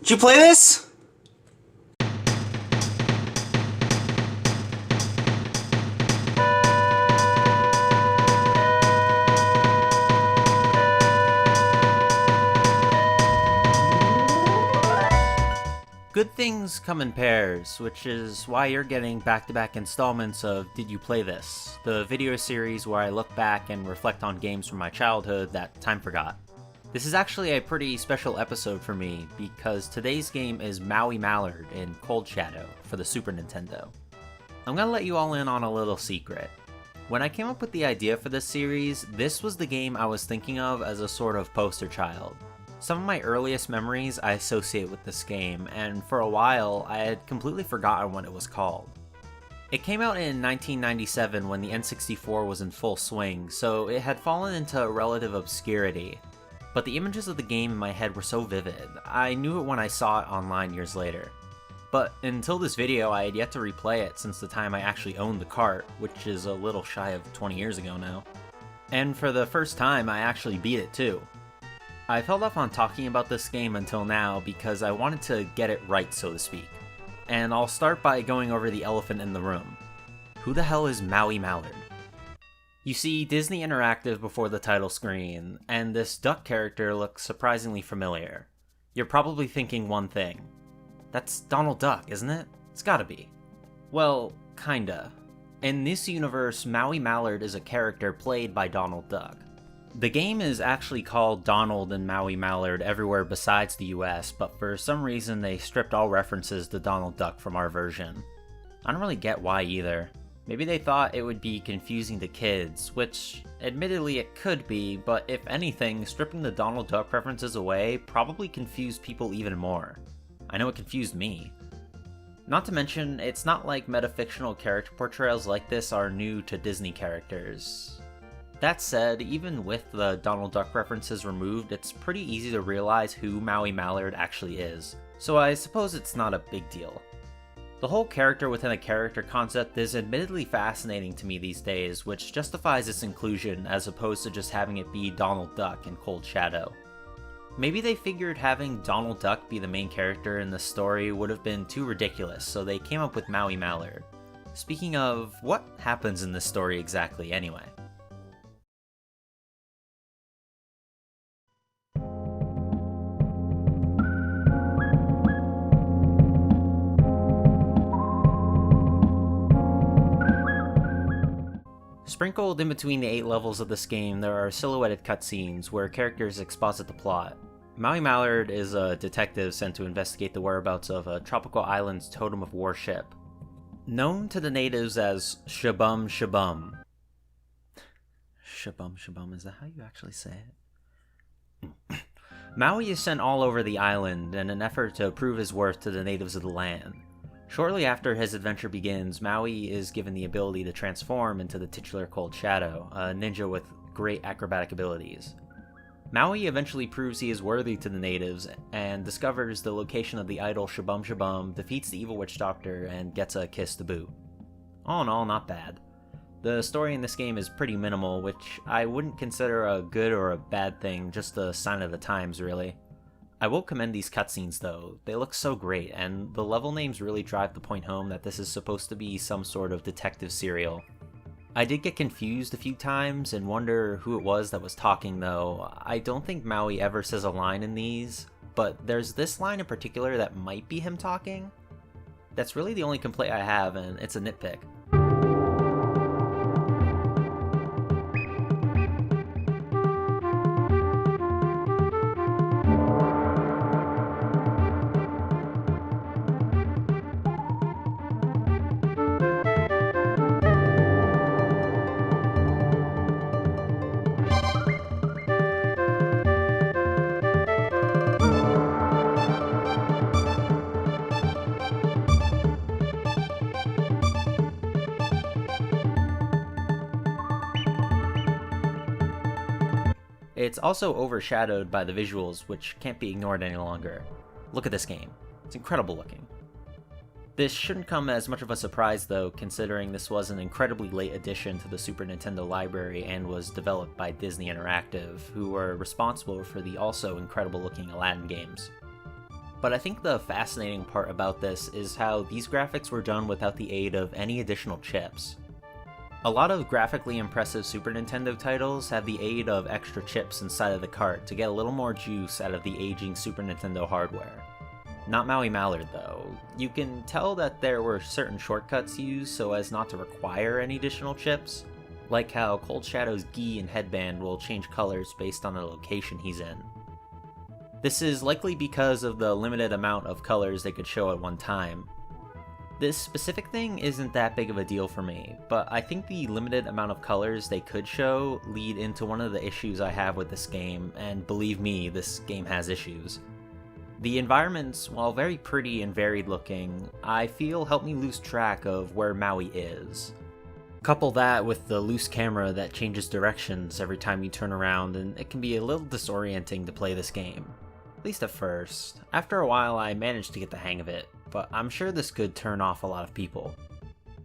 Did you play this? Good things come in pairs, which is why you're getting back-to-back installments of Did You Play This?, the video series where I look back and reflect on games from my childhood that time forgot. This is actually a pretty special episode for me because today's game is Maui Mallard in Cold Shadow for the Super Nintendo. I'm gonna let you all in on a little secret. When I came up with the idea for this series, this was the game I was thinking of as a sort of poster child. Some of my earliest memories I associate with this game, and for a while, I had completely forgotten what it was called. It came out in 1997 when the N64 was in full swing, so it had fallen into relative obscurity. But the images of the game in my head were so vivid, I knew it when I saw it online years later. But until this video, I had yet to replay it since the time I actually owned the cart, which is a little shy of 20 years ago now. And for the first time, I actually beat it too. I've held off on talking about this game until now because I wanted to get it right, so to speak. And I'll start by going over the elephant in the room. Who the hell is Maui Mallard? You see Disney Interactive before the title screen, and this duck character looks surprisingly familiar. You're probably thinking one thing. That's Donald Duck, isn't it? It's gotta be. Well, kinda. In this universe, Maui Mallard is a character played by Donald Duck. The game is actually called Donald and Maui Mallard everywhere besides the US, but for some reason they stripped all references to Donald Duck from our version. I don't really get why either. Maybe they thought it would be confusing to kids, which admittedly it could be, but if anything, stripping the Donald Duck references away probably confused people even more. I know it confused me. Not to mention, it's not like metafictional character portrayals like this are new to Disney characters. That said, even with the Donald Duck references removed, it's pretty easy to realize who Maui Mallard actually is, so I suppose it's not a big deal. The whole character within a character concept is admittedly fascinating to me these days, which justifies its inclusion as opposed to just having it be Donald Duck in Cold Shadow. Maybe they figured having Donald Duck be the main character in the story would have been too ridiculous, so they came up with Maui Mallard. Speaking of, what happens in this story exactly anyway? Sprinkled in between the 8 levels of this game, there are silhouetted cutscenes where characters exposit the plot. Maui Mallard is a detective sent to investigate the whereabouts of a tropical island's totem of worship, known to the natives as Shabum Shabum. Shabum Shabum, is that how you actually say it? Maui is sent all over the island in an effort to prove his worth to the natives of the land. Shortly after his adventure begins, Maui is given the ability to transform into the titular Cold Shadow, a ninja with great acrobatic abilities. Maui eventually proves he is worthy to the natives and discovers the location of the idol Shabum Shabum, defeats the evil witch doctor, and gets a kiss to boot. All in all, not bad. The story in this game is pretty minimal, which I wouldn't consider a good or a bad thing, just a sign of the times, really. I will commend these cutscenes though, they look so great, and the level names really drive the point home that this is supposed to be some sort of detective serial. I did get confused a few times and wonder who it was that was talking though. I don't think Maui ever says a line in these, but there's this line in particular that might be him talking. That's really the only complaint I have, and it's a nitpick. It's also overshadowed by the visuals, which can't be ignored any longer. Look at this game. It's incredible looking. This shouldn't come as much of a surprise though, considering this was an incredibly late addition to the Super Nintendo library and was developed by Disney Interactive, who were responsible for the also incredible looking Aladdin games. but I think the fascinating part about this is how these graphics were done without the aid of any additional chips. A lot of graphically impressive Super Nintendo titles have the aid of extra chips inside of the cart to get a little more juice out of the aging Super Nintendo hardware. Not Maui Mallard though. You can tell that there were certain shortcuts used so as not to require any additional chips, like how Cold Shadow's gi and headband will change colors based on the location he's in. This is likely because of the limited amount of colors they could show at one time. This specific thing isn't that big of a deal for me, but I think the limited amount of colors they could show lead into one of the issues I have with this game, and believe me, this game has issues. The environments, while very pretty and varied looking, I feel help me lose track of where Maui is. Couple that with the loose camera that changes directions every time you turn around, and it can be a little disorienting to play this game. At least at first. After a while I managed to get the hang of it, but I'm sure this could turn off a lot of people.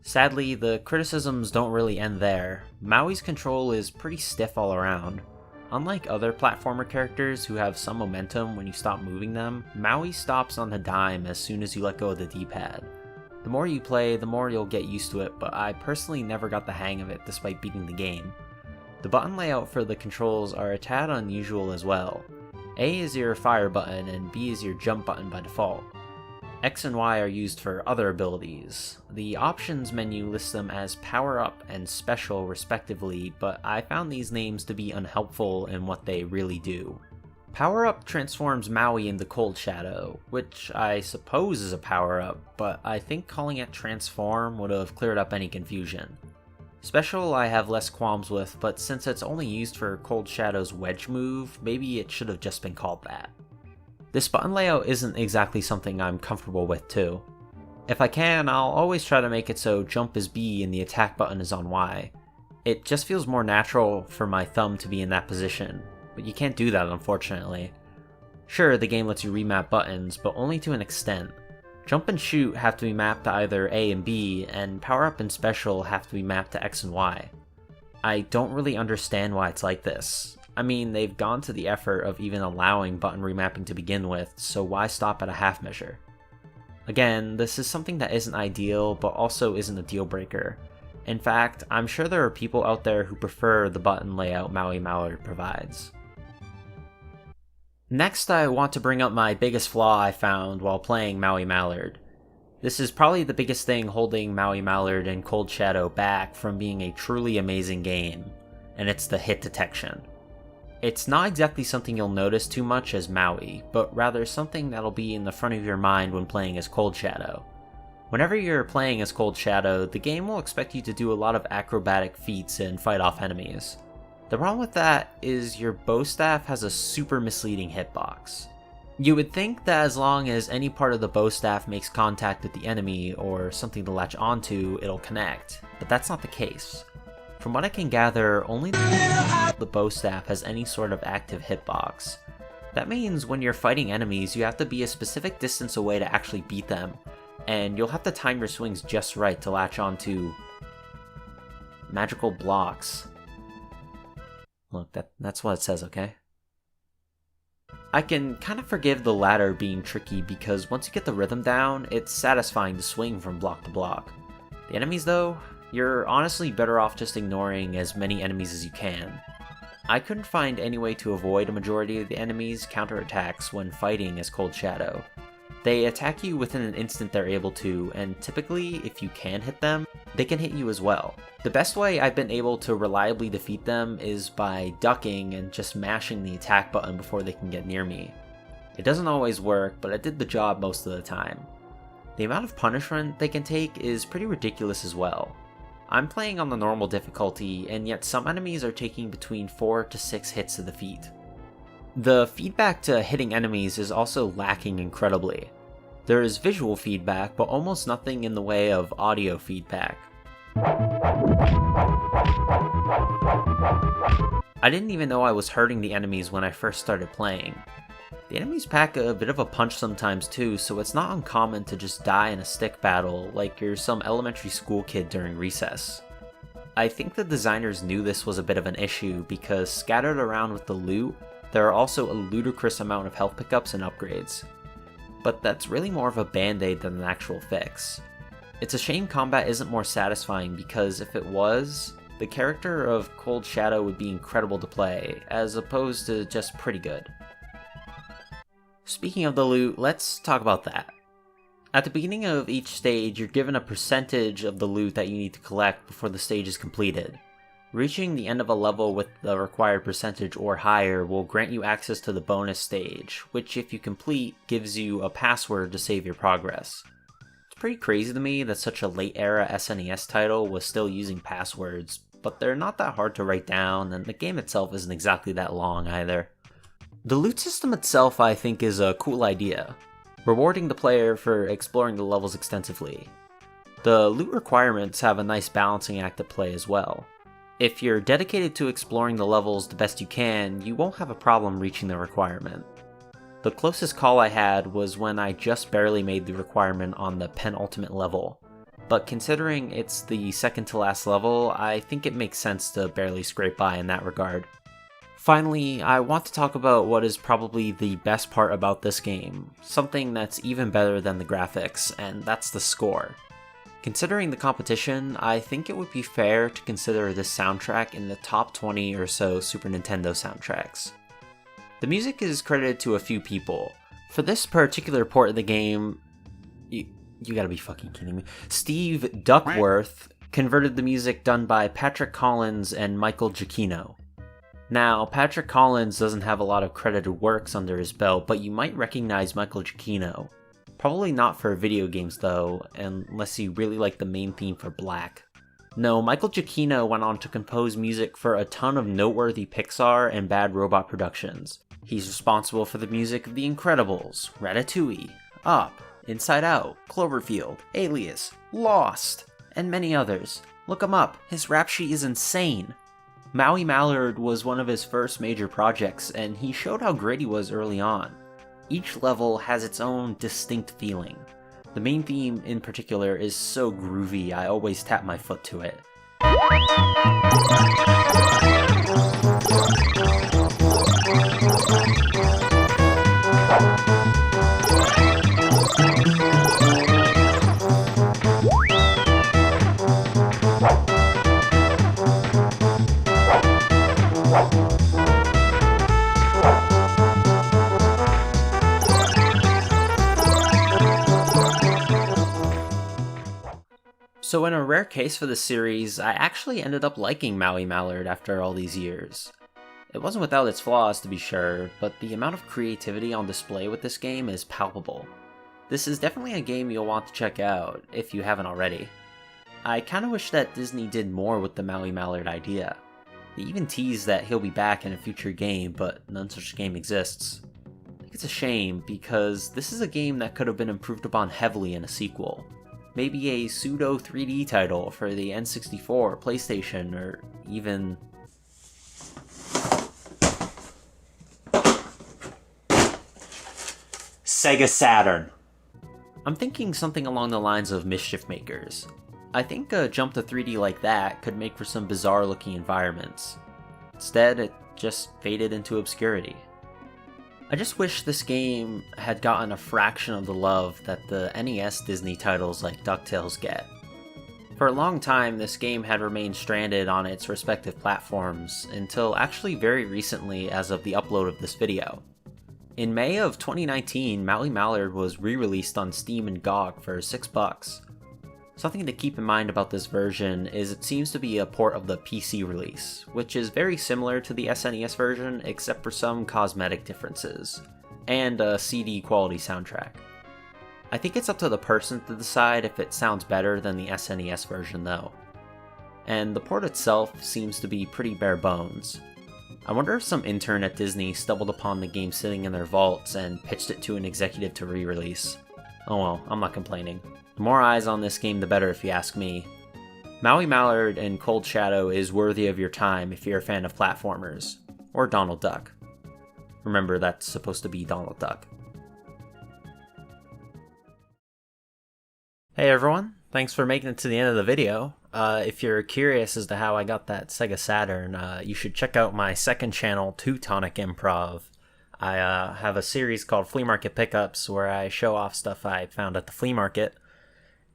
Sadly, the criticisms don't really end there. Maui's control is pretty stiff all around. Unlike other platformer characters who have some momentum when you stop moving them, Maui stops on a dime as soon as you let go of the D-pad. The more you play, the more you'll get used to it, but I personally never got the hang of it despite beating the game. The button layout for the controls are a tad unusual as well. A is your fire button and B is your jump button by default. X and Y are used for other abilities. The options menu lists them as power up and special respectively, but I found these names to be unhelpful in what they really do. Power up transforms Maui into Cold Shadow, which I suppose is a power up, but I think calling it transform would have cleared up any confusion. Special I have less qualms with, but since it's only used for Cold Shadow's wedge move, maybe it should have just been called that. This button layout isn't exactly something I'm comfortable with too. If I can, I'll always try to make it so jump is B and the attack button is on Y. It just feels more natural for my thumb to be in that position, but you can't do that unfortunately. Sure, the game lets you remap buttons, but only to an extent. Jump and shoot have to be mapped to either A and B, and power up and special have to be mapped to X and Y. I don't really understand why it's like this. I mean, they've gone to the effort of even allowing button remapping to begin with, so why stop at a half measure? Again, this is something that isn't ideal, but also isn't a deal breaker. In fact, I'm sure there are people out there who prefer the button layout Maui Mallard provides. Next, I want to bring up my biggest flaw I found while playing Maui Mallard. This is probably the biggest thing holding Maui Mallard and Cold Shadow back from being a truly amazing game, and it's the hit detection. It's not exactly something you'll notice too much as Maui, but rather something that'll be in the front of your mind when playing as Cold Shadow. Whenever you're playing as Cold Shadow, the game will expect you to do a lot of acrobatic feats and fight off enemies. The problem with that is your bow staff has a super misleading hitbox. You would think that as long as any part of the bow staff makes contact with the enemy or something to latch onto, it'll connect, but that's not the case. From what I can gather, only the bow staff has any sort of active hitbox. That means when you're fighting enemies, you have to be a specific distance away to actually beat them, and you'll have to time your swings just right to latch onto magical blocks. Look, that's what it says, okay? I can kind of forgive the latter being tricky because once you get the rhythm down, it's satisfying to swing from block to block. The enemies though, you're honestly better off just ignoring as many enemies as you can. I couldn't find any way to avoid a majority of the enemies' counterattacks when fighting as Cold Shadow. They attack you within an instant they're able to, and typically, if you can hit them, they can hit you as well. The best way I've been able to reliably defeat them is by ducking and just mashing the attack button before they can get near me. It doesn't always work, but it did the job most of the time. The amount of punishment they can take is pretty ridiculous as well. I'm playing on the normal difficulty, and yet some enemies are taking between 4 to 6 hits to the feet. The feedback to hitting enemies is also lacking incredibly. There is visual feedback, but almost nothing in the way of audio feedback. I didn't even know I was hurting the enemies when I first started playing. The enemies pack a bit of a punch sometimes too, so it's not uncommon to just die in a stick battle like you're some elementary school kid during recess. I think the designers knew this was a bit of an issue because scattered around with the loot, there are also a ludicrous amount of health pickups and upgrades. but that's really more of a band-aid than an actual fix. It's a shame combat isn't more satisfying, because if it was, the character of Cold Shadow would be incredible to play, as opposed to just pretty good. Speaking of the loot, let's talk about that. At the beginning of each stage, you're given a percentage of the loot that you need to collect before the stage is completed. Reaching the end of a level with the required percentage or higher will grant you access to the bonus stage, which if you complete, gives you a password to save your progress. It's pretty crazy to me that such a late-era SNES title was still using passwords, but they're not that hard to write down, and the game itself isn't exactly that long either. The loot system itself, I think, is a cool idea, rewarding the player for exploring the levels extensively. The loot requirements have a nice balancing act at play as well. If you're dedicated to exploring the levels the best you can, you won't have a problem reaching the requirement. The closest call I had was when I just barely made the requirement on the penultimate level, but considering it's the second to last level, I think it makes sense to barely scrape by in that regard. Finally, I want to talk about what is probably the best part about this game, something that's even better than the graphics, and that's the score. Considering the competition, I think it would be fair to consider this soundtrack in the top 20 or so Super Nintendo soundtracks. The music is credited to a few people. For this particular port of the game, you gotta be fucking kidding me, Steve Duckworth converted the music done by Patrick Collins and Michael Giacchino. Now, Patrick Collins doesn't have a lot of credited works under his belt, but you might recognize Michael Giacchino. Probably not for video games though, unless you really like the main theme for Black. No, Michael Giacchino went on to compose music for a ton of noteworthy Pixar and Bad Robot productions. He's responsible for the music of The Incredibles, Ratatouille, Up, Inside Out, Cloverfield, Alias, Lost, and many others. Look him up, his rap sheet is insane. Maui Mallard was one of his first major projects, and he showed how great he was early on. Each level has its own distinct feeling. The main theme in particular is so groovy, I always tap my foot to it. So in a rare case for the series, I actually ended up liking Maui Mallard after all these years. It wasn't without its flaws to be sure, but the amount of creativity on display with this game is palpable. This is definitely a game you'll want to check out, if you haven't already. I kinda wish that Disney did more with the Maui Mallard idea. They even tease that he'll be back in a future game, but none such game exists. I think it's a shame, because this is a game that could have been improved upon heavily in a sequel. Maybe a pseudo 3D title for the N64, PlayStation, or even... Sega Saturn! I'm thinking something along the lines of Mischief Makers. I think a jump to 3D like that could make for some bizarre looking environments. Instead, it just faded into obscurity. I just wish this game had gotten a fraction of the love that the NES Disney titles like DuckTales get. For a long time, this game had remained stranded on its respective platforms, until actually very recently as of the upload of this video. In May of 2019, Maui Mallard was re-released on Steam and GOG for $6. Something to keep in mind about this version is it seems to be a port of the PC release, which is very similar to the SNES version except for some cosmetic differences, and a CD quality soundtrack. I think it's up to the person to decide if it sounds better than the SNES version though. And the port itself seems to be pretty bare bones. I wonder if some intern at Disney stumbled upon the game sitting in their vaults and pitched it to an executive to re-release. Oh well, I'm not complaining. The more eyes on this game the better if you ask me. Maui Mallard and Cold Shadow is worthy of your time if you're a fan of platformers, or Donald Duck. Remember, that's supposed to be Donald Duck. Hey everyone, thanks for making it to the end of the video. If you're curious as to how I got that Sega Saturn, you should check out my second channel, TectonicImprov. I have a series called Flea Market Pickups where I show off stuff I found at the flea market.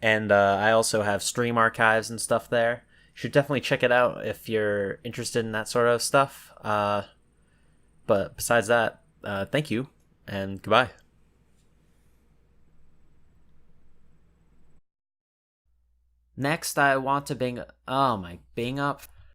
And I also have stream archives and stuff there. You should definitely check it out if you're interested in that sort of stuff. But besides that, thank you and goodbye. Next, I want to bing. Oh my, bing up.